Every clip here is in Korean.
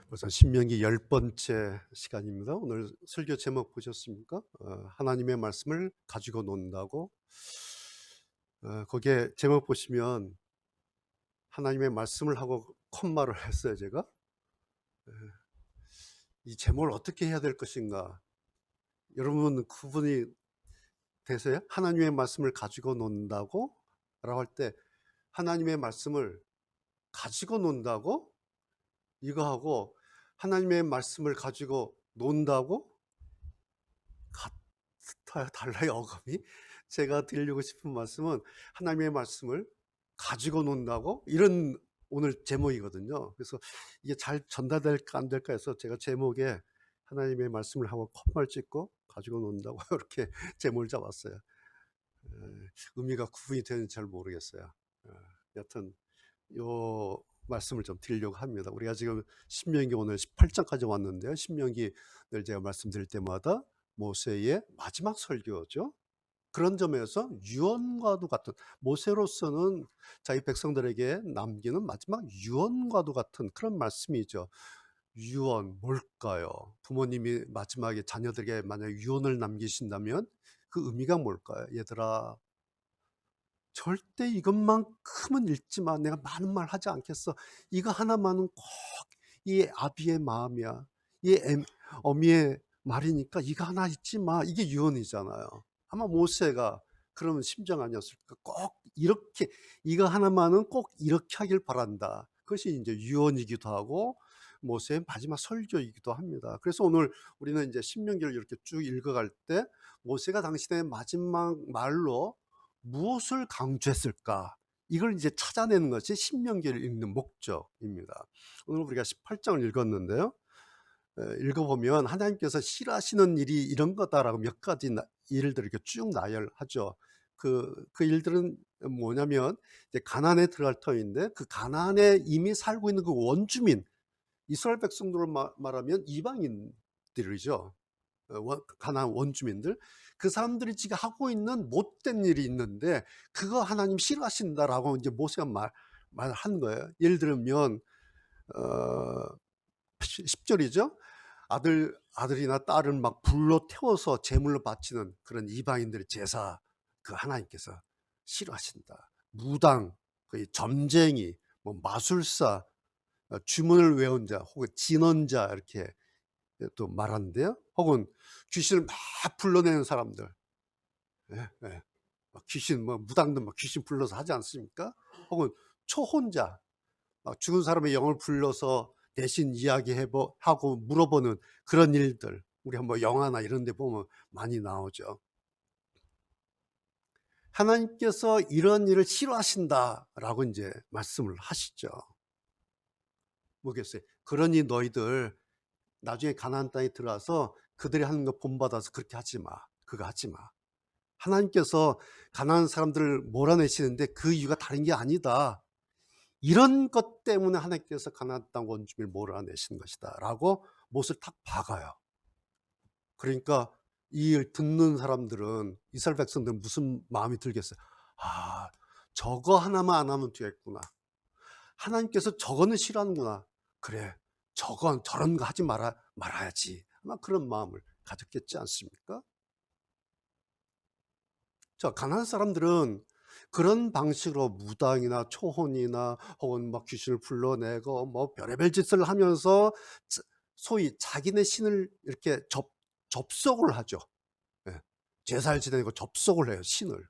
벌써 신명기 10번째 시간입니다. 오늘 설교 제목 보셨습니까? 하나님의 말씀을 가지고 논다고. 거기에 제목 보시면 하나님의 말씀을 하고 콤마를 했어요, 제가. 이 제목을 어떻게 해야 될 것인가. 여러분 구분이 되세요? 하나님의 말씀을 가지고 논다고? 라고 할 때 하나님의 말씀을 가지고 논다고? 이거 하고 하나님의 말씀을 가지고 논다고? 같아요. 달라요, 어감이. 제가 드리려고 싶은 말씀은 하나님의 말씀을 가지고 논다고, 이런 오늘 제목이거든요. 그래서 이게 잘 전달될까 안 될까 해서 제가 제목에 하나님의 말씀을 하고 콧말 찍고 가지고 논다고 이렇게 제목을 잡았어요. 의미가 구분이 되는지 잘 모르겠어요. 여튼 요 말씀을 좀 드리려고 합니다. 우리가 지금 신명기 오늘 18장까지 왔는데요. 신명기 늘 제가 말씀드릴 때마다 모세의 마지막 설교죠. 그런 점에서 유언과도 같은, 모세로서는 자기 백성들에게 남기는 마지막 유언과도 같은 그런 말씀이죠. 유언 뭘까요? 부모님이 마지막에 자녀들에게 만약 유언을 남기신다면 그 의미가 뭘까요? 얘들아, 절대 이것만큼은 읽지 마. 내가 많은 말 하지 않겠어. 이거 하나만은 꼭 이 아비의 마음이야. 이 어미의 말이니까 이거 하나 잊지 마. 이게 유언이잖아요. 아마 모세가 그런 심정 아니었을까. 꼭 이렇게, 이거 하나만은 꼭 이렇게 하길 바란다. 그것이 이제 유언이기도 하고 모세의 마지막 설교이기도 합니다. 그래서 오늘 우리는 이제 신명기를 이렇게 쭉 읽어갈 때 모세가 당신의 마지막 말로 무엇을 강조했을까? 이걸 이제 찾아내는 것이 신명기를 읽는 목적입니다. 오늘 우리가 18장을 읽었는데요. 읽어보면 하나님께서 싫어하시는 일이 이런 거다라고 몇 가지 일들을 이렇게 쭉 나열하죠. 그 일들은 뭐냐면 이제 가나안에 들어갈 터인데 그 가나안에 이미 살고 있는 그 원주민, 이스라엘 백성들을 말하면 이방인들이죠. 가나안 원주민들, 그 사람들이 지금 하고 있는 못된 일이 있는데 그거 하나님 싫어하신다라고 이제 모세가 말한 거예요. 예를 들면 10절이죠. 아들이나 딸을 막 불로 태워서 제물로 바치는 그런 이방인들의 제사, 그 하나님께서 싫어하신다. 무당, 거의 점쟁이, 뭐 마술사, 주문을 외운 자, 혹은 진언자, 이렇게 또 말하는데요. 혹은 귀신을 막 불러내는 사람들, 예, 예. 귀신, 뭐 무당들 막 귀신 불러서 하지 않습니까? 혹은 초혼자, 죽은 사람의 영을 불러서 대신 이야기하고 물어보는 그런 일들, 우리 한번 영화나 이런 데 보면 많이 나오죠. 하나님께서 이런 일을 싫어하신다라고 이제 말씀을 하시죠. 뭐겠어요? 그러니 너희들 나중에 가나안 땅에 들어와서 그들이 하는 거 본받아서 그렇게 하지 마. 그거 하지 마. 하나님께서 가나안 사람들을 몰아내시는데 그 이유가 다른 게 아니다. 이런 것 때문에 하나님께서 가나안 땅 원주민을 몰아내시는 것이다 라고 못을 탁 박아요. 그러니까 이 듣는 사람들은, 이스라엘 백성들은 무슨 마음이 들겠어요? 아, 저거 하나만 안 하면 되겠구나. 하나님께서 저거는 싫어하는구나. 그래, 저런 거 하지 말아야지. 아마 그런 마음을 가졌겠지 않습니까? 자, 가나안 사람들은 그런 방식으로 무당이나 초혼이나 혹은 막 귀신을 불러내고 뭐 별의별 짓을 하면서 소위 자기네 신을 이렇게 접속을 하죠. 예. 제사를 지내고 접속을 해요, 신을.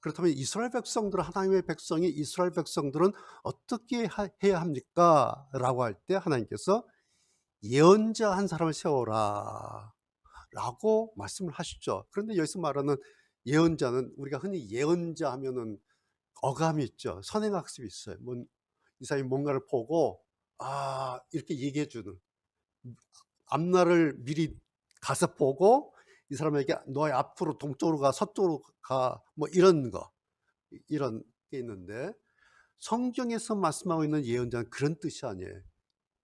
그렇다면 이스라엘 백성들은, 하나님의 백성이, 이스라엘 백성들은 어떻게 해야 합니까? 라고 할 때 하나님께서 예언자 한 사람을 세워라 라고 말씀을 하시죠. 그런데 여기서 말하는 예언자는, 우리가 흔히 예언자 하면은 어감이 있죠. 선행학습이 있어요. 이 사람이 뭔가를 보고 이렇게 얘기해 주는, 앞날을 미리 가서 보고 이 사람에게 너의 앞으로 동쪽으로 가, 서쪽으로 가, 뭐 이런 게 있는데, 성경에서 말씀하고 있는 예언자는 그런 뜻이 아니에요.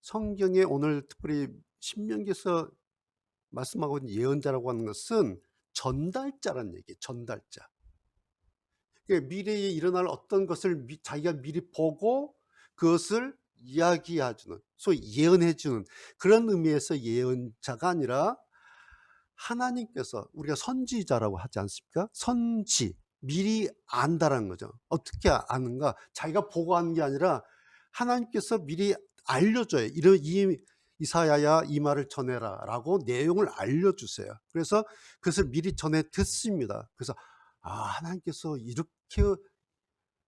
성경에 오늘 특별히 신명기에서 말씀하고 있는 예언자라고 하는 것은 전달자란 얘기예요. 전달자. 그러니까 미래에 일어날 어떤 것을 자기가 미리 보고 그것을 이야기해 주는, 소위 예언해 주는 그런 의미에서 예언자가 아니라 하나님께서, 우리가 선지자라고 하지 않습니까? 선지, 미리 안다라는 거죠. 어떻게 아는가? 자기가 보고하는 게 아니라 하나님께서 미리 알려줘요. 이사야야 이 말을 전해라라고 내용을 알려주세요. 그래서 그것을 미리 전해 듣습니다. 그래서 하나님께서 이렇게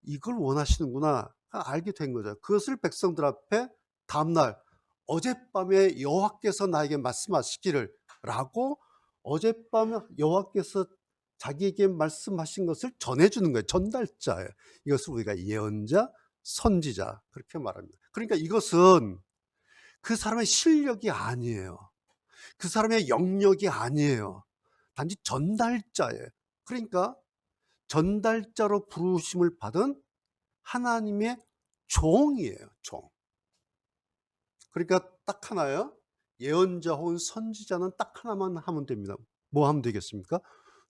이걸 원하시는구나 알게 된 거죠. 그것을 백성들 앞에 다음날 어젯밤에 여호와께서 나에게 말씀하시기를 라고, 어젯밤에 여호와께서 자기에게 말씀하신 것을 전해주는 거예요. 전달자예요. 이것을 우리가 예언자, 선지자 그렇게 말합니다. 그러니까 이것은 그 사람의 실력이 아니에요. 그 사람의 영역이 아니에요. 단지 전달자예요. 그러니까 전달자로 부르심을 받은 하나님의 종이에요. 종. 그러니까 딱 하나요. 예언자 혹은 선지자는 딱 하나만 하면 됩니다. 뭐 하면 되겠습니까?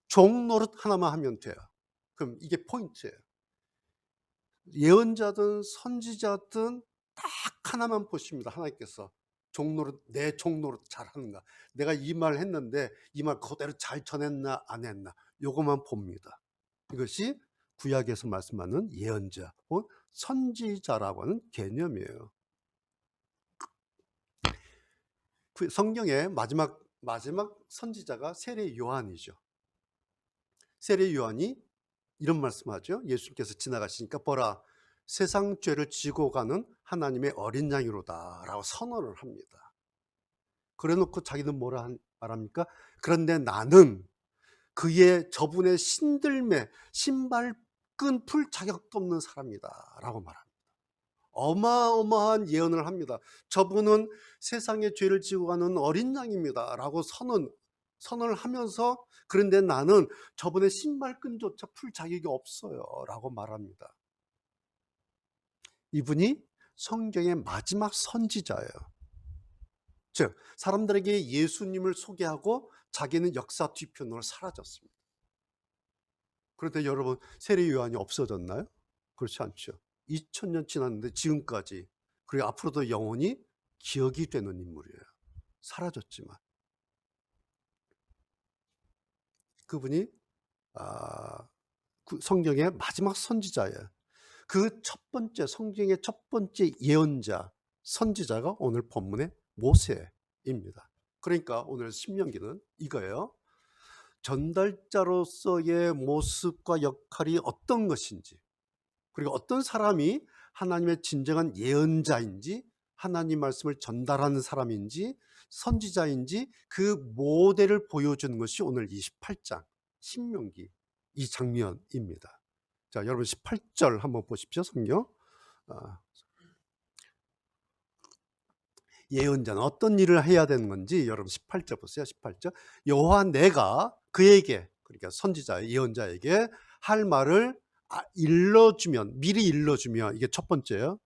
종 노릇 하나만 하면 돼요. 그럼 이게 포인트예요. 예언자든 선지자든 딱 하나만 보십니다. 하나님께서 내 종 노릇 잘하는가, 내가 이 말 했는데 이 말 그대로 잘 전했나 안 했나, 요것만 봅니다. 이것이 구약에서 말씀하는 예언자 혹은 선지자라고 하는 개념이에요. 성경의 마지막 선지자가 세례 요한이죠. 세례 요한이 이런 말씀하죠. 예수님께서 지나가시니까 보라, 세상 죄를 지고 가는 하나님의 어린 양이로다 라고 선언을 합니다. 그래 놓고 자기는 뭐라 말합니까? 그런데 나는 저분의 신들매 신발끈 풀 자격도 없는 사람이다 라고 말합니다. 어마어마한 예언을 합니다. 저분은 세상의 죄를 지고 가는 어린 양입니다 라고 선언을 하면서, 그런데 나는 저분의 신발끈조차 풀 자격이 없어요 라고 말합니다. 이분이 성경의 마지막 선지자예요. 즉 사람들에게 예수님을 소개하고 자기는 역사 뒤편으로 사라졌습니다. 그런데 여러분, 세례 요한이 없어졌나요? 그렇지 않죠. 2000년 지났는데 지금까지, 그리고 앞으로도 영원히 기억이 되는 인물이에요. 사라졌지만 그분이 성경의 마지막 선지자예요. 그 첫 번째, 성경의 첫 번째 예언자, 선지자가 오늘 본문의 모세입니다. 그러니까 오늘 신명기는 이거예요. 전달자로서의 모습과 역할이 어떤 것인지, 그리고 어떤 사람이 하나님의 진정한 예언자인지, 하나님 말씀을 전달하는 사람인지, 선지자인지 그 모델을 보여주는 것이 오늘 28장 신명기 이 장면입니다. 자, 여러분 18절 한번 보십시오. 성경. 예언자는 어떤 일을 해야 되는 건지 여러분 18절 보세요. 18절. 여호와 내가 그에게, 그러니까 선지자 예언자에게 할 말을 미리 일러주면, 이게 첫 번째예요.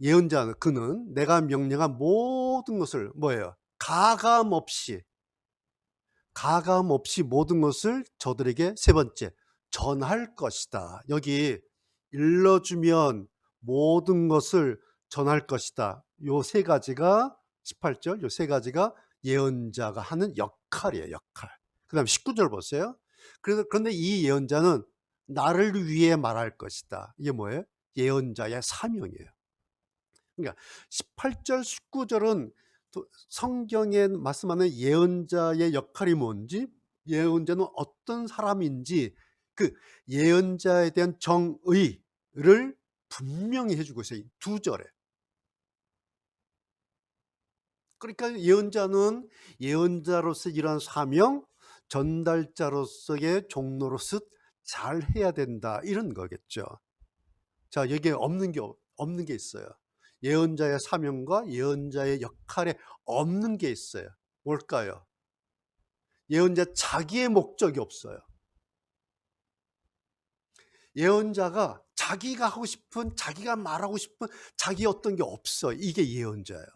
예언자는 그는 내가 명령한 모든 것을 뭐예요? 가감 없이 모든 것을 저들에게, 세 번째, 전할 것이다. 여기 일러주면 모든 것을 전할 것이다. 요 세 가지가 18절, 요 세 가지가 예언자가 하는 역할이에요. 역할. 그 다음 19절 보세요. 그런데 이 예언자는 나를 위해 말할 것이다. 이게 뭐예요? 예언자의 사명이에요. 그러니까 18절, 19절은 성경에 말씀하는 예언자의 역할이 뭔지, 예언자는 어떤 사람인지, 그 예언자에 대한 정의를 분명히 해주고 있어요. 두 절에. 그러니까 예언자는 예언자로서 이런 사명, 전달자로서의 종로로서 잘 해야 된다, 이런 거겠죠. 자, 여기에 없는 게 있어요. 예언자의 사명과 예언자의 역할에 없는 게 있어요. 뭘까요? 예언자 자기의 목적이 없어요. 예언자가 자기가 하고 싶은, 자기가 말하고 싶은 자기 어떤 게 없어. 이게 예언자예요.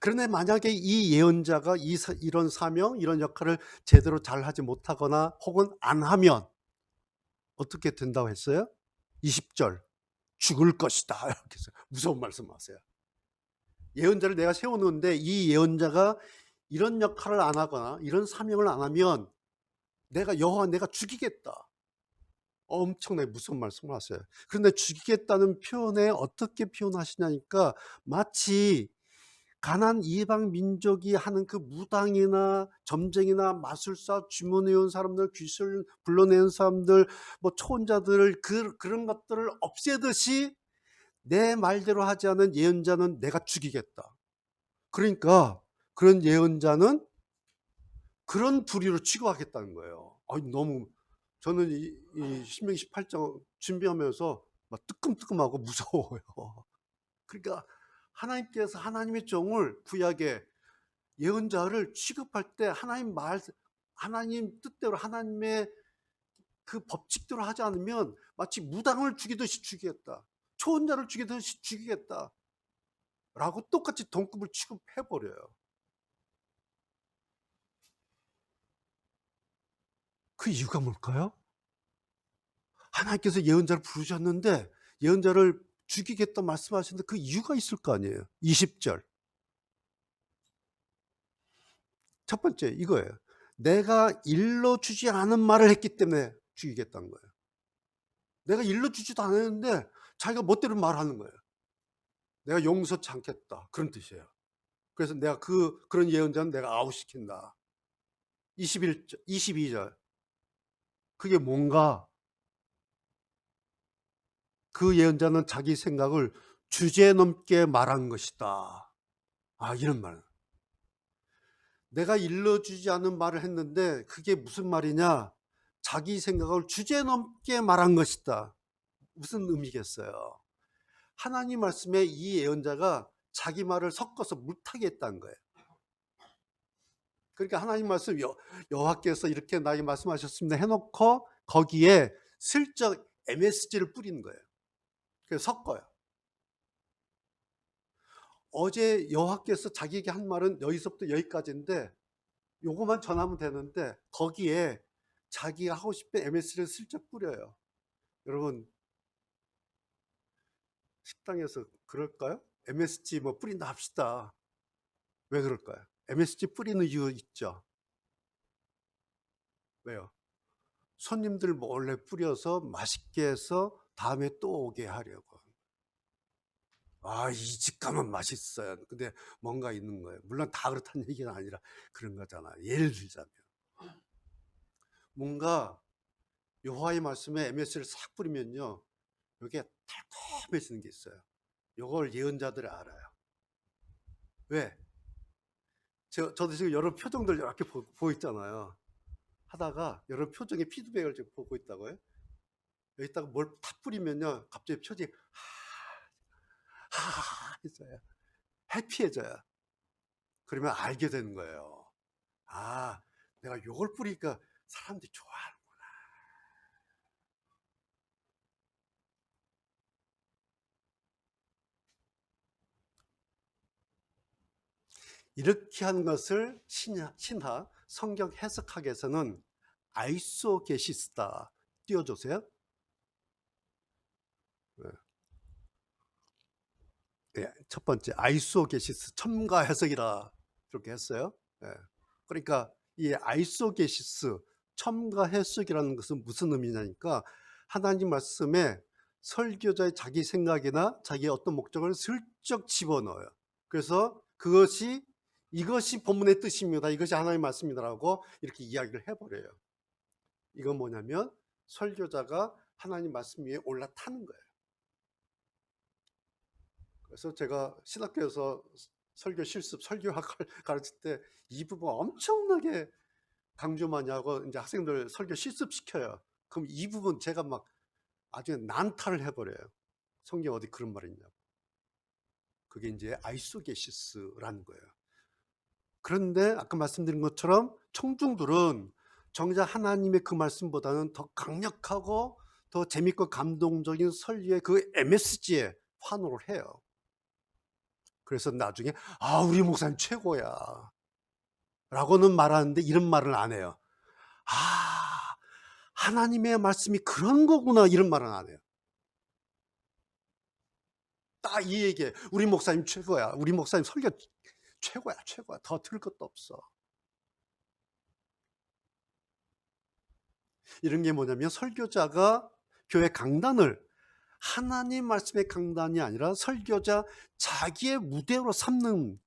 그런데 만약에 이 예언자가 이런 사명, 이런 역할을 제대로 잘 하지 못하거나 혹은 안 하면 어떻게 된다고 했어요? 20절 죽을 것이다. 이렇게 해서 무서운 말씀하세요. 예언자를 내가 세우는데 이 예언자가 이런 역할을 안 하거나 이런 사명을 안 하면 내가 여호와 내가 죽이겠다. 엄청나게 무서운 말씀을 하세요. 그런데 죽이겠다는 표현에 어떻게 표현하시냐니까 마치 가난 이방 민족이 하는 그 무당이나 점쟁이나 마술사 주문해온 사람들, 귀신을 불러내는 사람들, 뭐 초혼자들을 그런 것들을 없애듯이 내 말대로 하지 않은 예언자는 내가 죽이겠다. 그러니까 그런 예언자는 그런 부류로 취급하겠다는 거예요. 너무 저는 이 신명기 18장 준비하면서 막 뜨끔뜨끔하고 무서워요. 그러니까 하나님께서 하나님의 종을 구약에 예언자를 취급할 때 하나님 뜻대로 하나님의 그 법칙대로 하지 않으면 마치 무당을 죽이듯이 죽이겠다. 초혼자를 죽이듯이 죽이겠다. 라고 똑같이 동급을 취급해버려요. 그 이유가 뭘까요? 하나님께서 예언자를 부르셨는데 예언자를 죽이겠다 말씀하셨는데 그 이유가 있을 거 아니에요. 20절. 첫 번째 이거예요. 내가 일러주지 않은 말을 했기 때문에 죽이겠다는 거예요. 내가 일러주지도 않았는데 자기가 멋대로 말하는 거예요. 내가 용서치 않겠다. 그런 뜻이에요. 그래서 내가 그런 예언자는 내가 아웃시킨다. 22절. 그게 뭔가 그 예언자는 자기 생각을 주제넘게 말한 것이다. 이런 말. 내가 일러주지 않은 말을 했는데 그게 무슨 말이냐? 자기 생각을 주제넘게 말한 것이다. 무슨 의미겠어요? 하나님 말씀에 이 예언자가 자기 말을 섞어서 물타기 했다는 거예요. 그러니까 하나님 말씀 여호와께서 이렇게 나에게 말씀하셨습니다 해놓고 거기에 슬쩍 MSG를 뿌리는 거예요. 그래서 섞어요. 어제 여호와께서 자기에게 한 말은 여기서부터 여기까지인데 요거만 전하면 되는데 거기에 자기가 하고 싶은 MSG를 슬쩍 뿌려요. 여러분 식당에서 그럴까요? MSG 뭐 뿌린다 합시다. 왜 그럴까요? MSG 뿌리는 이유 있죠. 왜요? 손님들 몰래 뿌려서 맛있게 해서 다음에 또 오게 하려고. 이 집 가면 맛있어요. 근데 뭔가 있는 거예요. 물론 다 그렇다는 얘기는 아니라 그런 거잖아. 예를 들자면 뭔가 여호와의 말씀에 MS를 싹 뿌리면요, 이게 달콤해지는 게 있어요. 이걸 예언자들이 알아요. 왜? 저도 지금 여러 표정들 이렇게 보고 있잖아요. 하다가 여러 표정의 피드백을 지금 보고 있다고요. 여기다가 뭘 탁 뿌리면요, 갑자기 표정이 해져요. 해피해져요. 그러면 알게 되는 거예요. 내가 요걸 뿌리니까 사람들이 좋아하는구나. 이렇게 하는 것을 신하 성경 해석학에서는 아이소게시스다. 띄워주세요. 네, 첫 번째 아이소게시스 첨가 해석이라 그렇게 했어요. 네. 그러니까 이 아이소게시스 첨가 해석이라는 것은 무슨 의미냐니까 하나님 말씀에 설교자의 자기 생각이나 자기의 어떤 목적을 슬쩍 집어넣어요. 그래서 이것이 본문의 뜻입니다. 이것이 하나님의 말씀이다라고 이렇게 이야기를 해버려요. 이건 뭐냐면 설교자가 하나님 말씀 위에 올라타는 거예요. 그래서 제가 신학교에서 설교 실습, 설교학을 가르칠 때 이 부분 엄청나게 강조 많이 하고 이제 학생들 설교 실습시켜요. 그럼 이 부분 제가 막 아주 난타를 해버려요. 성경 어디 그런 말이 있냐고. 그게 이제 아이소게시스라는 거예요. 그런데 아까 말씀드린 것처럼 청중들은 정작 하나님의 그 말씀보다는 더 강력하고 더 재밌고 감동적인 설교의 그 MSG에 환호를 해요. 그래서 나중에 우리 목사님 최고야 라고는 말하는데 이런 말을 안 해요. 하나님의 말씀이 그런 거구나 이런 말은 안 해요. 딱 이 얘기해. 우리 목사님 최고야. 우리 목사님 설교 최고야, 최고야. 더 들을 것도 없어. 이런 게 뭐냐면 설교자가 교회 강단을 하나님 말씀의 강단이 아니라 설교자 자기의 무대로 삼는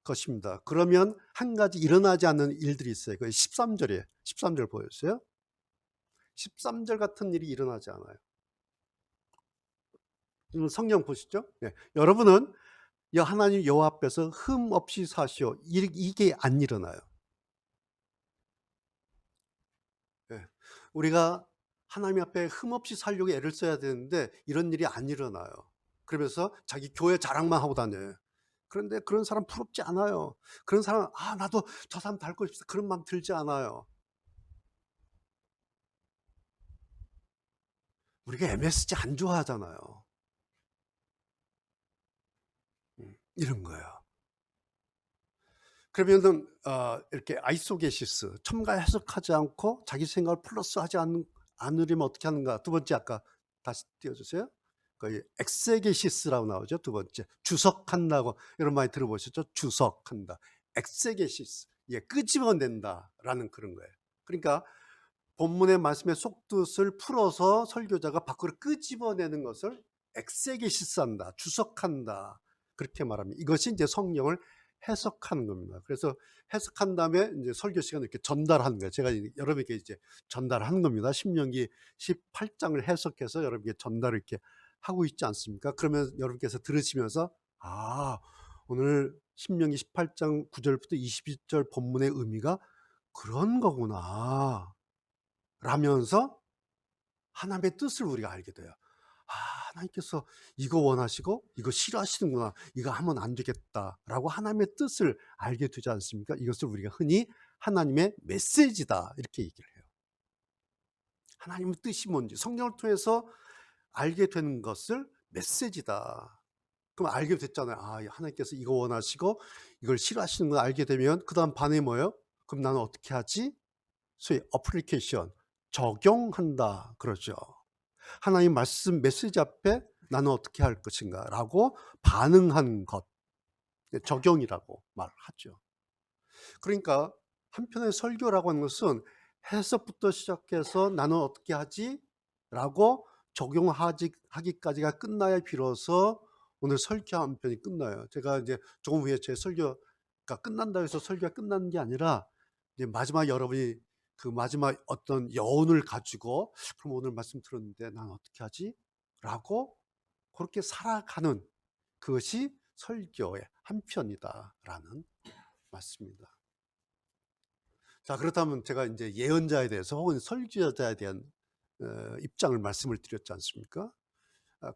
것입니다. 그러면 한 가지 일어나지 않는 일들이 있어요. 그 13절이에요. 13절 보였어요? 13절 같은 일이 일어나지 않아요. 성경 보시죠. 네. 여러분은 하나님 여호와 앞에서 흠 없이 사시오. 이게 안 일어나요. 네. 우리가 하나님 앞에 흠 없이 살려고 애를 써야 되는데 이런 일이 안 일어나요. 그러면서 자기 교회 자랑만 하고 다녀요. 그런데 그런 사람 부럽지 않아요. 그런 사람 나도 저 사람 닮고 싶다 그런 마음 들지 않아요. 우리가 MSG 안 좋아하잖아요. 이런 거예요. 그러면은 이렇게 아이소게시스 첨가 해석하지 않고 자기 생각을 플러스하지 않으려면 어떻게 하는가? 두 번째 아까 다시 띄워주세요. 거의 엑세게시스라고 나오죠. 두 번째 주석한다고 여러분 많이 들어보셨죠? 주석한다. 엑세게시스 끄집어낸다라는 그런 거예요. 그러니까 본문의 말씀의 속뜻을 풀어서 설교자가 밖으로 끄집어내는 것을 엑세게시스한다, 주석한다 그렇게 말합니다. 이것이 이제 성경을 해석하는 겁니다. 그래서 해석한 다음에 이제 설교 시간을 이렇게 전달하는 거예요. 제가 여러분에게 이제 전달하는 겁니다. 신명기 18장을 해석해서 여러분에게 전달을 이렇게 하고 있지 않습니까? 그러면 여러분께서 들으시면서 오늘 신명기 18장 9절부터 22절 본문의 의미가 그런 거구나 라면서 하나님의 뜻을 우리가 알게 돼요. 하나님께서 이거 원하시고 이거 싫어하시는구나. 이거 하면 안 되겠다라고 하나님의 뜻을 알게 되지 않습니까? 이것을 우리가 흔히 하나님의 메시지다 이렇게 얘기를 해요. 하나님의 뜻이 뭔지 성경을 통해서 알게 되는 것을 메시지다. 그럼 알게 됐잖아요. 하나님께서 이거 원하시고 이걸 싫어하시는 걸 알게 되면 그 다음 반응이 뭐예요? 그럼 나는 어떻게 하지? 소위 어플리케이션 적용한다 그러죠. 하나님 말씀 메시지 앞에 나는 어떻게 할 것인가 라고 반응한 것 적용이라고 말하죠. 그러니까 한편의 설교라고 하는 것은 해석부터 시작해서 나는 어떻게 하지? 라고 적용하기까지가 끝나야 비로소 오늘 설교 한 편이 끝나요. 제가 이제 조금 후에 제 설교가 끝난다 해서 설교가 끝나는 게 아니라 이제 마지막 여러분이 그 마지막 어떤 여운을 가지고 그럼 오늘 말씀 들었는데 난 어떻게 하지? 라고 그렇게 살아가는 그것이 설교의 한 편이다라는 말씀입니다. 자, 그렇다면 제가 이제 예언자에 대해서 혹은 설교자에 대한 입장을 말씀을 드렸지 않습니까?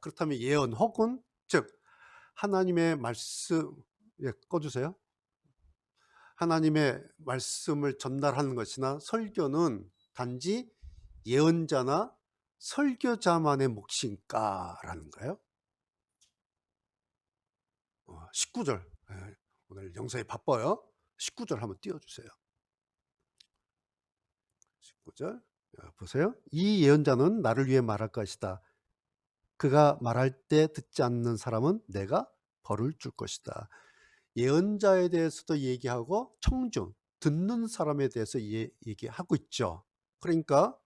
그렇다면 예언 혹은 즉 하나님의 말씀 꺼주세요. 하나님의 말씀을 전달하는 것이나 설교는 단지 예언자나 설교자만의 몫인가라는 거예요. 19절 오늘 영상이 바빠요. 19절 한번 띄워주세요. 19절 보세요. 이 예언자는 나를 위해 말할 것이다. 그가 말할 때 듣지 않는 사람은 내가 벌을 줄 것이다. 예언자에 대해서도 얘기하고 청중, 듣는 사람에 대해서 얘기하고 있죠. 그러니까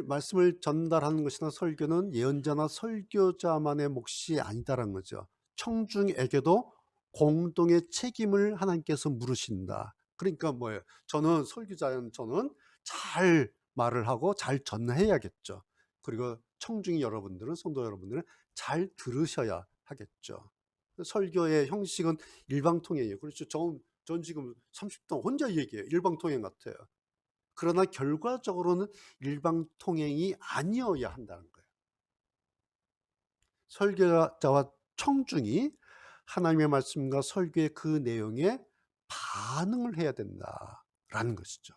말씀을 전달하는 것이나 설교는 예언자나 설교자만의 몫이 아니다라는 거죠. 청중에게도 공동의 책임을 하나님께서 물으신다. 그러니까 뭐예요? 저는 설교자는 저는 잘 말을 하고 잘 전해야겠죠. 그리고 청중이 여러분들은 성도 여러분들은 잘 들으셔야 하겠죠. 설교의 형식은 일방통행이에요. 그렇죠. 전 지금 30분 혼자 얘기해요. 일방통행 같아요. 그러나 결과적으로는 일방통행이 아니어야 한다는 거예요. 설교자와 청중이 하나님의 말씀과 설교의 그 내용에 반응을 해야 된다라는 것이죠.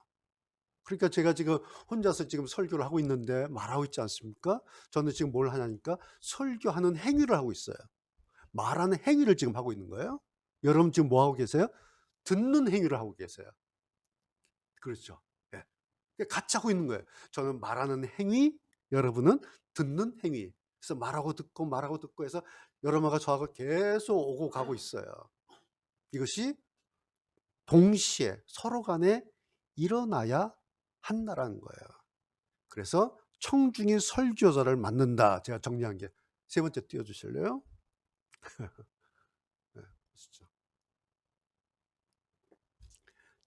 그러니까 제가 지금 혼자서 지금 설교를 하고 있는데 말하고 있지 않습니까? 저는 지금 뭘 하냐니까 설교하는 행위를 하고 있어요. 말하는 행위를 지금 하고 있는 거예요. 여러분 지금 뭐 하고 계세요? 듣는 행위를 하고 계세요. 그렇죠. 같이 하고 있는 거예요. 저는 말하는 행위, 여러분은 듣는 행위. 그래서 말하고 듣고 해서 여러모가 저하고 계속 오고 가고 있어요. 이것이 동시에 서로 간에 일어나야 한다라는 거예요. 그래서 청중이 설교자를 맡는다. 제가 정리한 게 세 번째 띄워 주실래요? 네, 보시죠.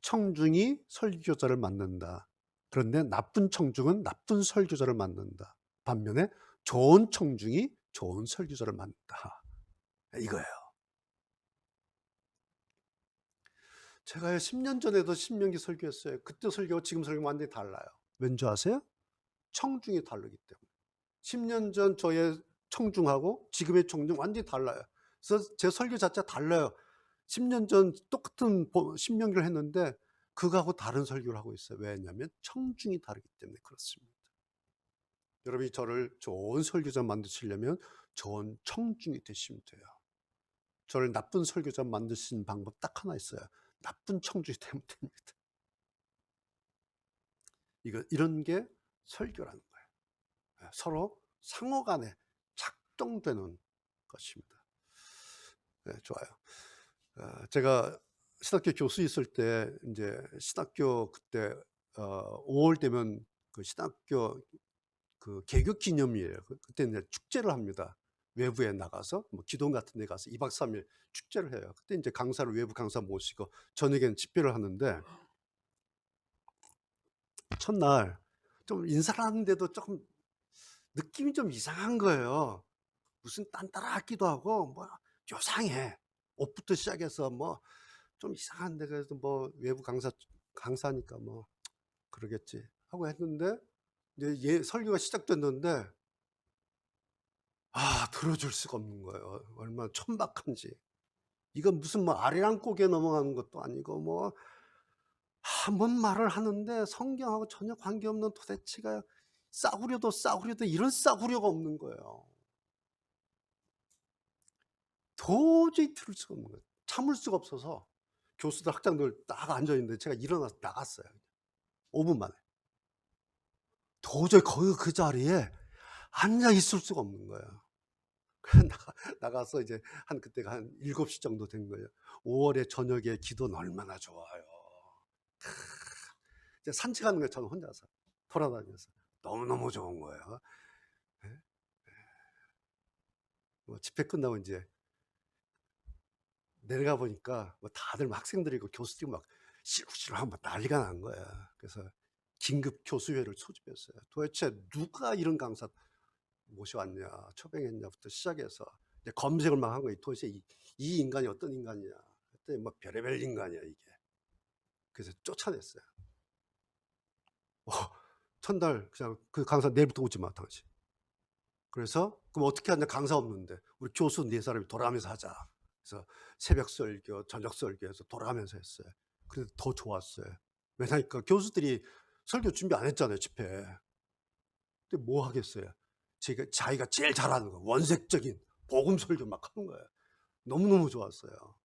청중이 설교자를 맡는다. 그런데 나쁜 청중은 나쁜 설교자를 맡는다. 반면에 좋은 청중이 좋은 설교자를 맡는다. 이거예요. 제가 10년 전에도 신명기 설교했어요. 그때 설교와 지금 설교가 완전히 달라요. 왠지 아세요? 청중이 다르기 때문에. 10년 전 저의 청중하고 지금의 청중 완전히 달라요. 그래서 제 설교 자체가 달라요. 10년 전 똑같은 신명기를 했는데 그거하고 다른 설교를 하고 있어요. 왜냐하면 청중이 다르기 때문에 그렇습니다. 여러분이 저를 좋은 설교자 만드시려면 좋은 청중이 되시면 돼요. 저를 나쁜 설교자 만드시는 방법 딱 하나 있어요. 나쁜 청중이 되면 됩니다. 이런 게 설교라는 거예요. 서로 상호 간에 작동되는 것입니다. 네, 좋아요. 제가 신학교 교수 있을 때 이제 신학교 그때 5월 되면 그 신학교 그 개교 기념일이에요. 그때 이제 축제를 합니다. 외부에 나가서 뭐 기동 같은 데 가서 2박 3일 축제를 해요. 그때 이제 강사를 외부 강사 모시고 저녁에는 집회를 하는데 첫날 좀 인사를 하는데도 조금 느낌이 좀 이상한 거예요. 무슨 딴따라하기도 하고 뭐 요상해. 옷부터 시작해서 뭐 좀 이상한데 그래도 뭐 외부 강사니까 뭐 그러겠지 하고 했는데 이제 설교가 시작됐는데 들어줄 수가 없는 거예요. 얼마나 천박한지. 이건 무슨 뭐 아리랑 고개 넘어가는 것도 아니고 뭐 뭔 말을 하는데 성경하고 전혀 관계없는 도대체가 싸구려도 이런 싸구려가 없는 거예요. 도저히 들을 수가 없는 거예요. 참을 수가 없어서 교수들 학장들 딱 앉아 있는데 제가 일어나서 나갔어요. 5분 만에. 도저히 거기 그 자리에 앉아 있을 수가 없는 거예요. 그래서 나가서 이제 그때가 한 7시 정도 된 거예요. 5월에 저녁에 기도는 얼마나 좋아요. 이제 산책하는 거예요. 저는 혼자서 돌아다니면서 너무너무 좋은 거예요. 예? 뭐 집회 끝나고 이제 내려가 보니까 뭐 다들 막 학생들이고 교수들이 막 시룩시룩하고 막 난리가 난 거예요. 그래서 긴급 교수회를 소집했어요. 도대체 누가 이런 강사 모셔왔냐, 초빙했냐부터 시작해서 이제 검색을 막 한 거예요. 도대체 이 인간이 어떤 인간이냐. 그때 뭐 별의별 인간이야 이게. 그래서 쫓아냈어요. 첫날 그냥 그 강사 내일부터 오지 마 당신. 그래서 그럼 어떻게 하냐, 강사 없는데 우리 교수 4사람이 돌아가면서 하자. 그래서 새벽 설교, 저녁 설교해서 돌아가면서 했어요. 그래서 더 좋았어요. 왜냐니까 교수들이 설교 준비 안 했잖아요, 집회. 근데 뭐 하겠어요? 자기가 제일 잘하는 거, 원색적인 복음 설교 막 하는 거예요. 너무너무 좋았어요.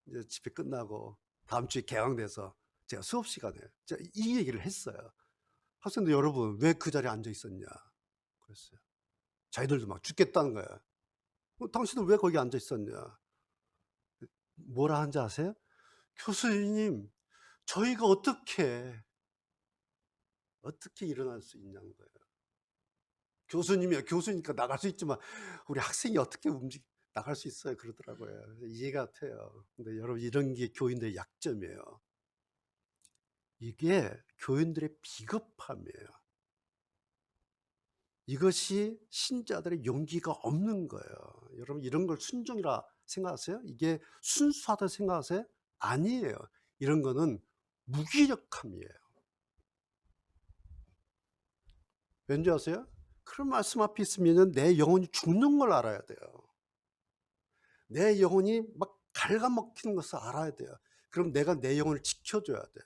이제 집회 끝나고 다음 주에 개강돼서 제가 수업 시간에 제가 이 얘기를 했어요. 학생들 여러분 왜 그 자리에 앉아 있었냐 그랬어요. 자기들도 막 죽겠다는 거야. 당신은 왜 거기 앉아 있었냐. 뭐라 한지 아세요? 교수님, 저희가 어떻게 일어날 수 있냐는 거예요. 교수님이야, 교수니까 나갈 수 있지만 우리 학생이 어떻게 나갈 수 있어요 그러더라고요. 이해가 돼요. 근데 여러분 이런 게 교인들의 약점이에요. 이게 교인들의 비겁함이에요. 이것이 신자들의 용기가 없는 거예요. 여러분 이런 걸 순종이라 생각하세요? 이게 순수하다 생각하세요? 아니에요. 이런 거는 무기력함이에요. 왠지 아세요? 그런 말씀 앞에 있으면 내 영혼이 죽는 걸 알아야 돼요. 내 영혼이 막 갉아먹히는 것을 알아야 돼요. 그럼 내가 내 영혼을 지켜줘야 돼요.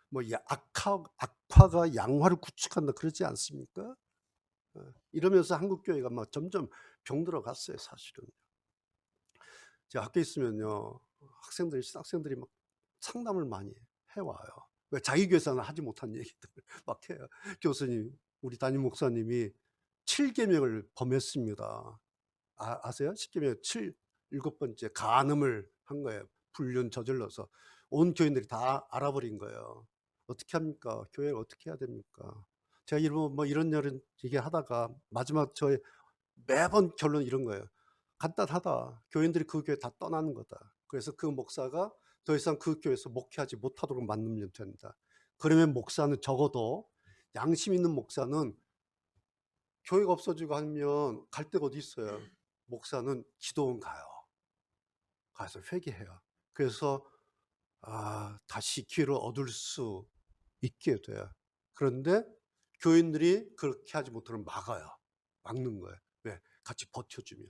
뭐 악화가 양화를 구축한다 그러지 않습니까? 이러면서 한국 교회가 막 점점 병들어 갔어요, 사실은. 제가 학교에 있으면요, 신학생들이 막 상담을 많이 해와요. 왜 자기 교회에서는 하지 못한 얘기들 막 해요. 교수님, 우리 담임 목사님이 7계명을 범했습니다. 아세요? 10계명 7번째 간음을 한 거예요. 불륜 저질러서 온 교인들이 다 알아버린 거예요. 어떻게 합니까? 교회를 어떻게 해야 됩니까? 제가 이런 얘기하다가 마지막 저의 매번 결론 이런 거예요. 간단하다. 교인들이 그 교회 다 떠나는 거다. 그래서 그 목사가 더 이상 그 교회에서 목회하지 못하도록 만들면 된다. 그러면 목사는 적어도 양심 있는 목사는 교회가 없어지고 하면 갈 데가 어디 있어요. 목사는 기도원 가요. 가서 회개해요. 그래서 다시 기회를 얻을 수 있게 돼요. 그런데 교인들이 그렇게 하지 못하면 막아요. 막는 거예요. 왜? 같이 버텨주면.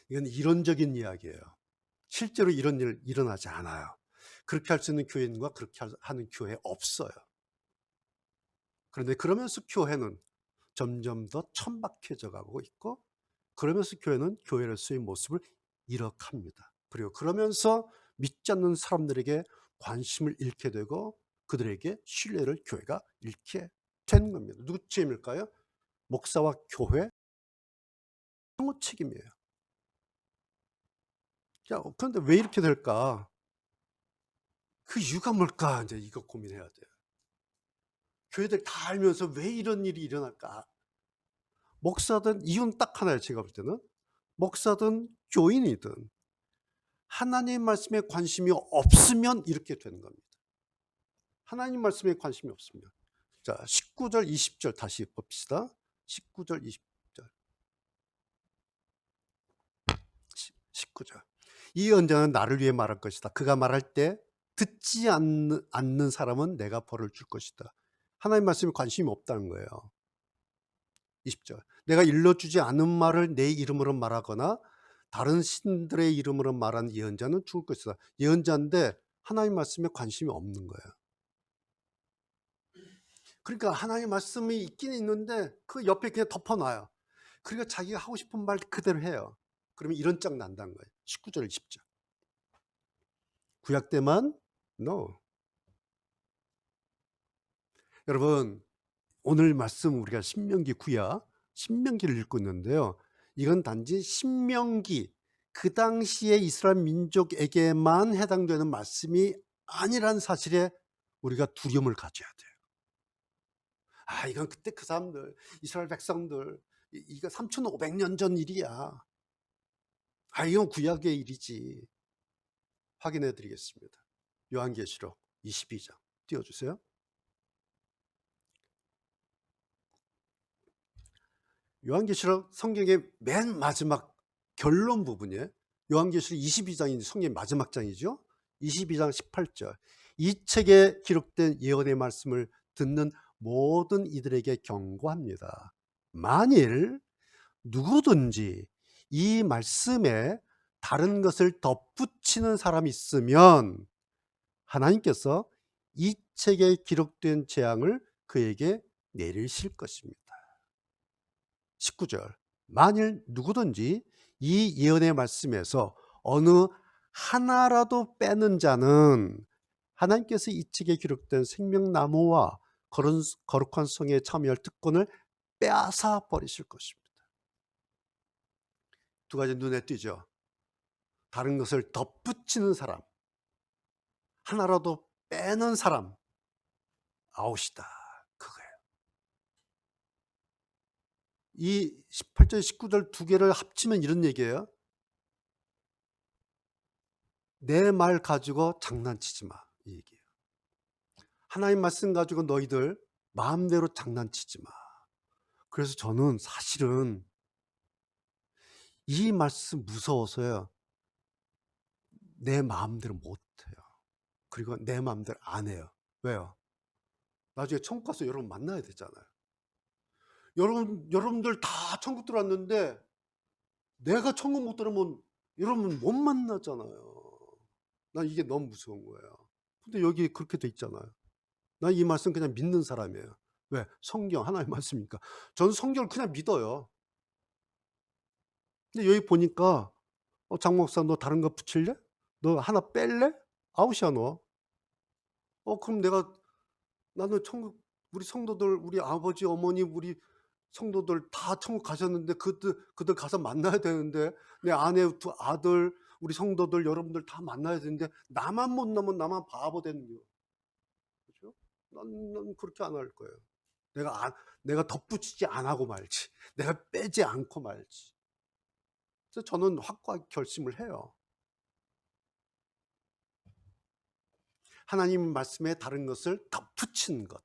이건 이론적인 이야기예요. 실제로 이런 일 일어나지 않아요. 그렇게 할 수 있는 교인과 그렇게 하는 교회 없어요. 그런데 그러면서 교회는 점점 더 천박해져 가고 있고, 그러면서 교회는 교회로서의 모습을 잃어갑니다. 그리고 그러면서 믿지 않는 사람들에게 관심을 잃게 되고 그들에게 신뢰를 교회가 잃게 되는 겁니다. 누구 책임일까요? 목사와 교회 상호 책임이에요. 그런데 왜 이렇게 될까? 그 이유가 뭘까? 이제 이거 고민해야 돼요. 교회들 다 알면서 왜 이런 일이 일어날까? 목사든 이유는 딱 하나예요. 제가 볼 때는 목사든 교인이든 하나님 말씀에 관심이 없으면 이렇게 되는 겁니다. 하나님 말씀에 관심이 없으면. 자, 19절 20절 다시 봅시다. 19절 20절 19절 이 언자는 나를 위해 말할 것이다. 그가 말할 때 듣지 않는 사람은 내가 벌을 줄 것이다. 하나님 말씀에 관심이 없다는 거예요. 20절 내가 일러주지 않은 말을 내 이름으로 말하거나 다른 신들의 이름으로 말하는 예언자는 죽을 것이다. 예언자인데 하나님 말씀에 관심이 없는 거예요. 그러니까 하나님 말씀이 있긴 있는데 그 옆에 그냥 덮어놔요. 그러니까 자기가 하고 싶은 말 그대로 해요. 그러면 이런 짝 난다는 거예요. 19절 20절 구약 때만 No. 여러분 오늘 말씀 우리가 신명기 구약 신명기를 읽고 있는데요. 이건 단지 신명기 그 당시에 이스라엘 민족에게만 해당되는 말씀이 아니라는 사실에 우리가 두려움을 가져야 돼요. 이건 그때 그 사람들 이스라엘 백성들 이거 3,500년 전 일이야. 이건 구약의 일이지. 확인해 드리겠습니다. 요한계시록 22장 띄워주세요. 요한계시록 성경의 맨 마지막 결론 부분이에요. 요한계시록 22장이 성경의 마지막 장이죠. 22장 18절 이 책에 기록된 예언의 말씀을 듣는 모든 이들에게 경고합니다. 만일 누구든지 이 말씀에 다른 것을 덧붙이는 사람이 있으면 하나님께서 이 책에 기록된 재앙을 그에게 내리실 것입니다. 19절 만일 누구든지 이 예언의 말씀에서 어느 하나라도 빼는 자는 하나님께서 이 책에 기록된 생명나무와 거룩한 성에 참여할 특권을 빼앗아 버리실 것입니다. 두 가지 눈에 띄죠. 다른 것을 덧붙이는 사람, 하나라도 빼는 사람, 아웃이다. 그거예요. 이 18절, 19절 두 개를 합치면 이런 얘기예요. 내 말 가지고 장난치지 마. 이 얘기예요. 하나님 말씀 가지고 너희들 마음대로 장난치지 마. 그래서 저는 사실은 이 말씀 무서워서요. 내 마음대로 못해요. 그리고 내 마음대로 안 해요. 왜요? 나중에 천국 가서 여러분 만나야 되잖아요. 여러분들 다 천국 들어왔는데 내가 천국 못 들어오면 여러분 못 만나잖아요. 난 이게 너무 무서운 거예요. 근데 여기 그렇게 돼 있잖아요. 난 이 말씀 그냥 믿는 사람이에요. 왜? 성경 하나의 말씀이니까. 저는 성경을 그냥 믿어요. 근데 여기 보니까 장 목사 너 다른 거 붙일래? 너 하나 뺄래? 아웃이야 너. 그럼 나는 천국 우리 성도들, 우리 아버지, 어머니, 우리 성도들 다 천국 가셨는데 그들 가서 만나야 되는데, 내 아내, 두 아들, 우리 성도들 여러분들 다 만나야 되는데 나만 못 나면 나만 바보 되는 거예요. 그죠? 난 그렇게 안 할 거예요. 내가 덧붙이지 안 하고 말지. 내가 빼지 않고 말지. 그래서 저는 확고하게 결심을 해요. 하나님 말씀에 다른 것을 덧붙이는 것.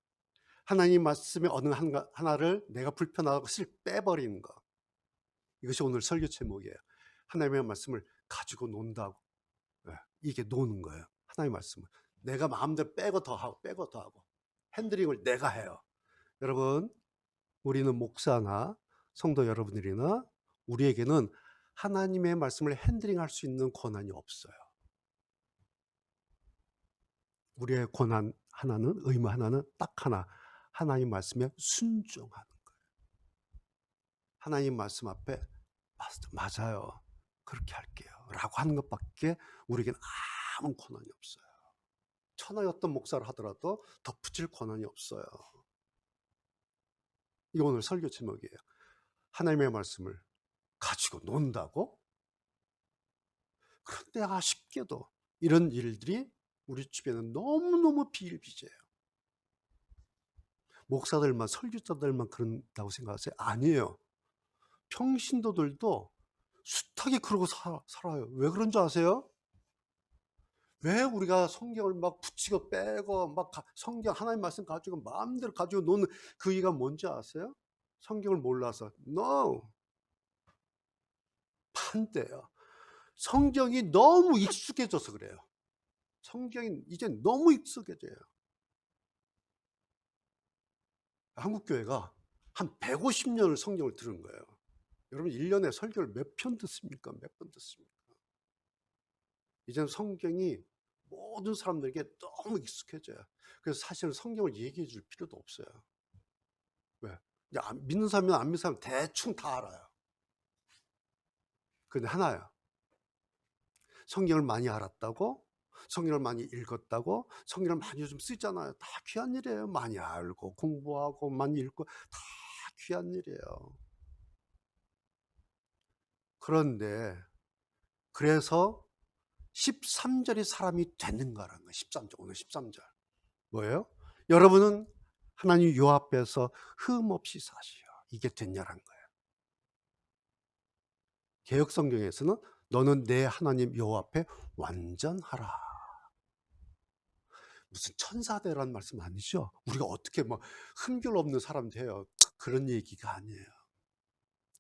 하나님 말씀에 어느 하나를 내가 불편한 것을 빼버리는 것. 이것이 오늘 설교 제목이에요. 하나님의 말씀을 가지고 논다고. 이게 노는 거예요. 하나님의 말씀을. 내가 마음대로 빼고 더하고 빼고 더하고. 핸들링을 내가 해요. 여러분, 우리는 목사나 성도 여러분들이나 우리에게는 하나님의 말씀을 핸들링할 수 있는 권한이 없어요. 우리의 권한 하나는, 의무 하나는 딱 하나, 하나님 말씀에 순종하는 거예요. 하나님 말씀 앞에 맞아요, 그렇게 할게요 라고 하는 것밖에 우리에게는 아무 권한이 없어요. 천하의 어떤 목사를 하더라도 덧붙일 권한이 없어요. 이게 오늘 설교 제목이에요. 하나님의 말씀을 가지고 논다고? 그런데 아쉽게도 이런 일들이 우리 주변에는 너무너무 비일비재해요. 목사들만, 설교자들만 그런다고 생각하세요? 아니에요. 평신도들도 숱하게 그러고 살아요. 왜 그런 줄 아세요? 왜 우리가 성경을 막 붙이고 빼고 막 성경 하나님 말씀 가지고 마음대로 가지고 노는 그 이유가 뭔지 아세요? 성경을 몰라서. No. 반대예요. 성경이 너무 익숙해져서 그래요. 성경이 이제 너무 익숙해져요. 한국교회가 한 150년을 성경을 들은 거예요. 여러분 1년에 설교를 몇 편 듣습니까? 몇 번 듣습니까? 이제는 성경이 모든 사람들에게 너무 익숙해져요. 그래서 사실은 성경을 얘기해 줄 필요도 없어요. 왜? 믿는 사람이나 안 믿는 사람 대충 다 알아요. 근데 하나야. 성경을 많이 알았다고, 성경을 많이 읽었다고, 성경을 많이 요즘 쓰잖아요. 다 귀한 일이에요. 많이 알고 공부하고 많이 읽고 다 귀한 일이에요. 그런데 그래서 13절이 사람이 되는가라는 거예요. 13절, 오늘 13절. 뭐예요? 여러분은 하나님 요 앞에서 흠없이 사시오. 이게 됐냐라는 거예요. 개역성경에서는 너는 내 하나님 요 앞에 완전하라. 무슨 천사대라는 말씀 아니죠? 우리가 어떻게 뭐 흠결 없는 사람 돼요? 그런 얘기가 아니에요.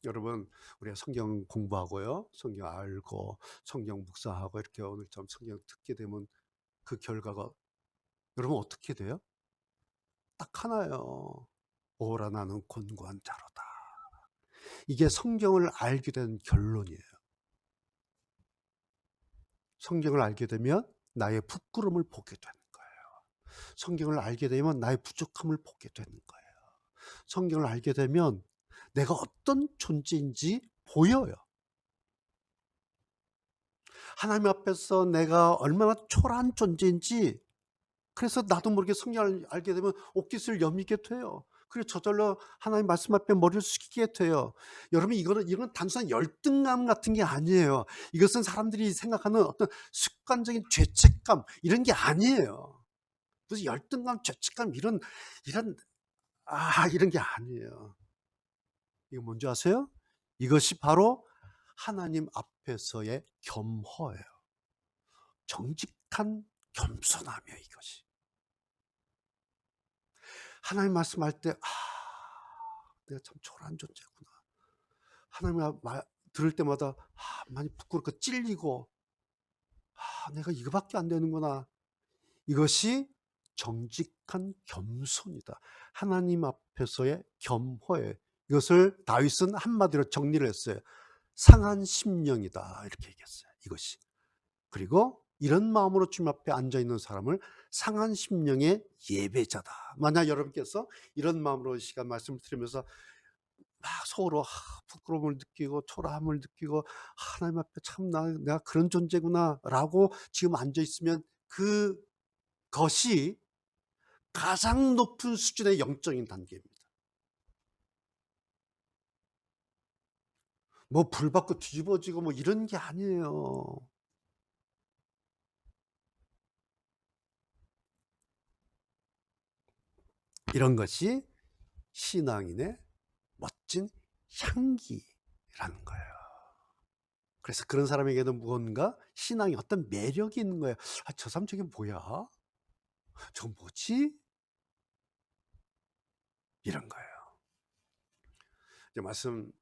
여러분, 우리가 성경 공부하고요, 성경 알고 성경 묵상하고 이렇게 오늘 좀 성경 듣게 되면 그 결과가 여러분 어떻게 돼요? 딱 하나요. 오라 나는 곤고한 자로다. 이게 성경을 알게 된 결론이에요. 성경을 알게 되면 나의 부끄러움을 보게 되는 거예요. 성경을 알게 되면 나의 부족함을 보게 되는 거예요. 성경을 알게 되면 내가 어떤 존재인지 보여요. 하나님 앞에서 내가 얼마나 초라한 존재인지, 그래서 나도 모르게 성경을 알게 되면 옷깃을 여미게 돼요. 그리고 저절로 하나님 말씀 앞에 머리를 숙이게 돼요. 여러분, 이건 단순한 열등감 같은 게 아니에요. 이것은 사람들이 생각하는 어떤 습관적인 죄책감 이런 게 아니에요. 무슨 열등감, 죄책감 이런 게 아니에요. 이거 뭔지 아세요? 이것이 바로 하나님 앞에서의 겸허예요. 정직한 겸손함이에요. 이것이. 하나님 말씀할 때 내가 참 초라한 존재구나. 하나님 말 들을 때마다 많이 부끄럽고 찔리고 내가 이거밖에 안 되는구나. 이것이 정직한 겸손이다. 하나님 앞에서의 겸허예요. 이것을 다윗은 한마디로 정리를 했어요. 상한 심령이다 이렇게 얘기했어요. 이것이. 그리고 이런 마음으로 주님 앞에 앉아있는 사람을 상한 심령의 예배자다. 만약 여러분께서 이런 마음으로 이 시간 말씀을 들으면서 막 서로 부끄러움을 느끼고 초라함을 느끼고 하나님 앞에 참 내가 그런 존재구나 라고 지금 앉아있으면 그것이 가장 높은 수준의 영적인 단계입니다. 뭐 불 받고 뒤집어지고 뭐 이런 게 아니에요. 이런 것이 신앙인의 멋진 향기라는 거예요. 그래서 그런 사람에게는 무언가 신앙에 어떤 매력이 있는 거예요. '아 저 사람 저게 뭐야? 저거 뭐지?' 이런 거예요. 이제 말씀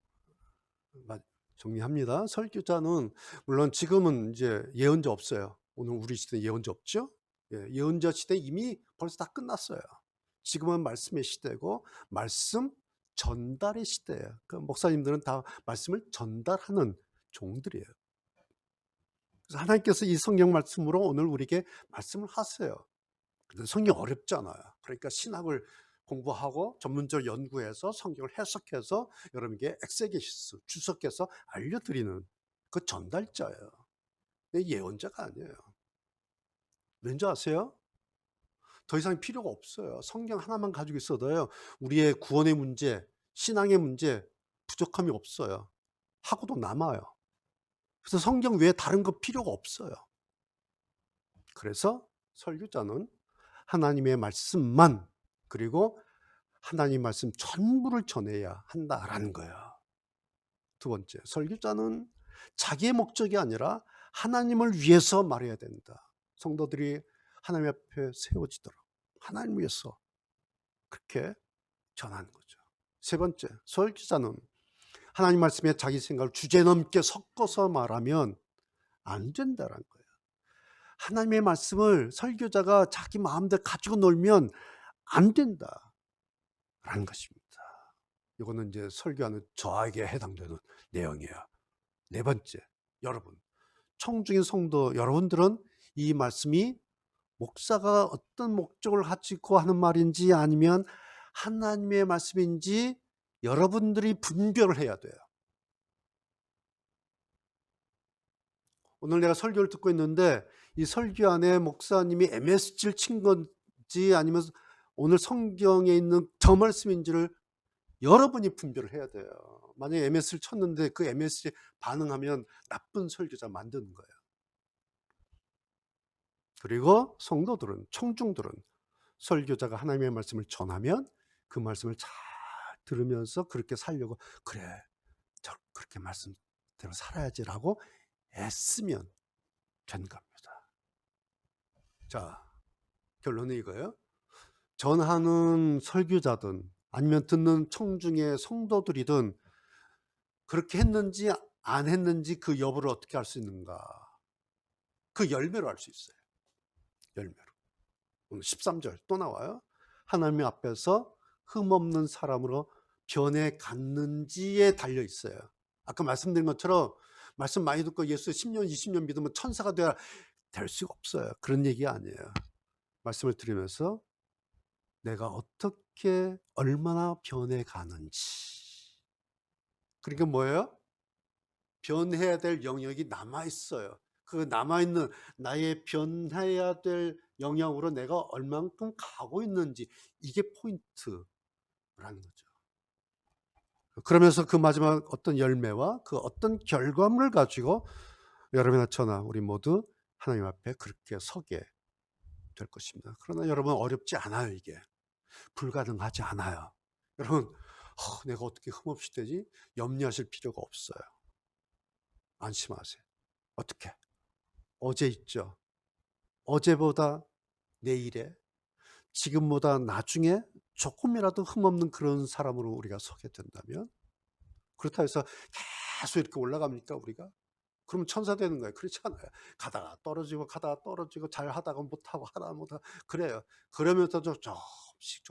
정리합니다. 설교자는 물론 지금은 이제 예언자 없어요. 오늘 우리 시대에 예언자 없죠? 예, 예언자 시대 이미 벌써 다 끝났어요. 지금은 말씀의 시대고 말씀 전달의 시대예요. 그 목사님들은 다 말씀을 전달하는 종들이에요. 그래서 하나님께서 이 성경 말씀으로 오늘 우리에게 말씀을 하세요. 근데 성경 어렵잖아요. 그러니까 신학을 공부하고 전문적으로 연구해서 성경을 해석해서 여러분에게 엑세게시스 주석해서 알려드리는 그 전달자예요. 예언자가 아니에요. 왠지 아세요? 더 이상 필요가 없어요. 성경 하나만 가지고 있어도요. 우리의 구원의 문제, 신앙의 문제 부족함이 없어요. 하고도 남아요. 그래서 성경 외에 다른 거 필요가 없어요. 그래서 설교자는 하나님의 말씀만 그리고 하나님 말씀 전부를 전해야 한다라는 거예요. 두 번째, 설교자는 자기의 목적이 아니라 하나님을 위해서 말해야 된다. 성도들이 하나님 앞에 세워지도록 하나님을 위해서 그렇게 전하는 거죠. 세 번째, 설교자는 하나님 말씀에 자기 생각을 주제넘게 섞어서 말하면 안 된다는 거예요. 하나님의 말씀을 설교자가 자기 마음대로 가지고 놀면 안 된다라는 것입니다. 이거는 이제 설교하는 저에게 해당되는 내용이에요. 네 번째, 여러분, 청중의 성도 여러분들은 이 말씀이 목사가 어떤 목적을 가지고 하는 말인지 아니면 하나님의 말씀인지 여러분들이 분별을 해야 돼요. 오늘 내가 설교를 듣고 있는데 이 설교 안에 목사님이 MSG를 친 건지 아니면 오늘 성경에 있는 저 말씀인지를 여러분이 분별을 해야 돼요. 만약에 MS를 쳤는데 그 MS에 반응하면 나쁜 설교자 만드는 거예요. 그리고 성도들은, 청중들은 설교자가 하나님의 말씀을 전하면 그 말씀을 잘 들으면서 그렇게 살려고 그래, 저 그렇게 말씀대로 살아야지라고 애쓰면 된 겁니다. 자, 결론은 이거예요. 전하는 설교자든 아니면 듣는 청중의 성도들이든 그렇게 했는지 안 했는지 그 여부를 어떻게 알 수 있는가? 그 열매로 알 수 있어요. 열매로. 오늘 13절 또 나와요. 하나님 앞에서 흠없는 사람으로 변해 갔는지에 달려 있어요. 아까 말씀드린 것처럼 말씀 많이 듣고 예수 10년, 20년 믿으면 천사가 돼야 될 수가 없어요. 그런 얘기가 아니에요. 말씀을 들으면서 내가 어떻게 얼마나 변해 가는지. 그러니까 뭐예요? 변해야 될 영역이 남아 있어요. 그 남아 있는 나의 변해야 될 영역으로 내가 얼만큼 가고 있는지 이게 포인트라는 거죠. 그러면서 그 마지막 어떤 열매와 그 어떤 결과물을 가지고 여러분이나 저나 우리 모두 하나님 앞에 그렇게 서게 될 것입니다. 그러나 여러분 어렵지 않아요. 이게 불가능하지 않아요. 여러분 내가 어떻게 흠없이 되지? 염려하실 필요가 없어요. 안심하세요. 어떻게? 어제 있죠. 어제보다 내일에, 지금보다 나중에 조금이라도 흠없는 그런 사람으로 우리가 서게 된다면, 그렇다 해서 계속 이렇게 올라갑니까 우리가? 그러면 천사 되는 거예요. 그렇지 않아요. 가다가 떨어지고 가다가 떨어지고 잘하다가 못하고 하다가 못하고 그래요. 그러면서도 조금씩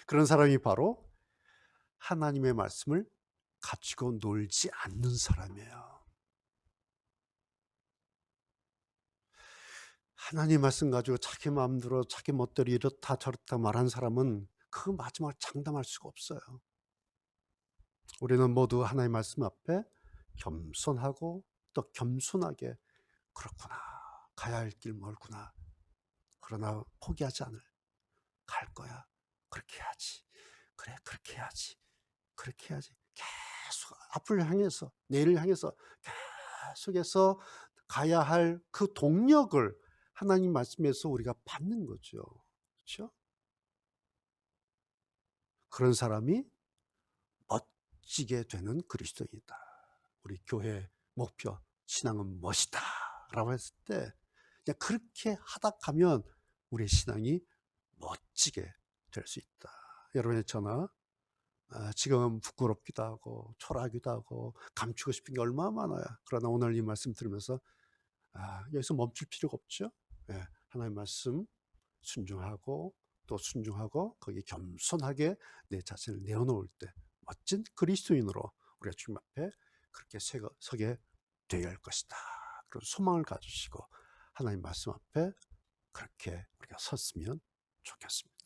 그런 사람이 바로 하나님의 말씀을 가지고 놀지 않는 사람이에요. 하나님 말씀 가지고 자기 마음대로 자기 멋대로 이렇다 저렇다 말한 사람은 그 마지막을 장담할 수가 없어요. 우리는 모두 하나님의 말씀 앞에 겸손하고 또 겸손하게 그렇구나. 가야 할 길 멀구나. 그러나 포기하지 않을. 갈 거야. 그렇게 해야지. 그래, 그렇게 해야지. 그렇게 해야지. 계속 앞을 향해서, 내일을 향해서 계속해서 가야 할 그 동력을 하나님 말씀에서 우리가 받는 거죠. 그렇죠? 그런 사람이 멋지게 되는 그리스도인이다. 우리 교회 목표, 신앙은 멋이다. 라고 했을 때, 그냥 그렇게 하다 가면 우리의 신앙이 멋지게 될 수 있다. 여러분의 저나 지금은 부끄럽기도 하고 초라하기도 하고 감추고 싶은 게 얼마나 많아요. 그러나 오늘 이 말씀 들으면서 여기서 멈출 필요가 없죠. 예, 하나님의 말씀 순종하고 또 순종하고 거기에 겸손하게 내 자신을 내어놓을 때 멋진 그리스도인으로 우리가 주님 앞에 그렇게 서게 되어야 할 것이다. 그런 소망을 가지시고 하나님 말씀 앞에 그렇게 우리가 섰으면 좋겠습니다.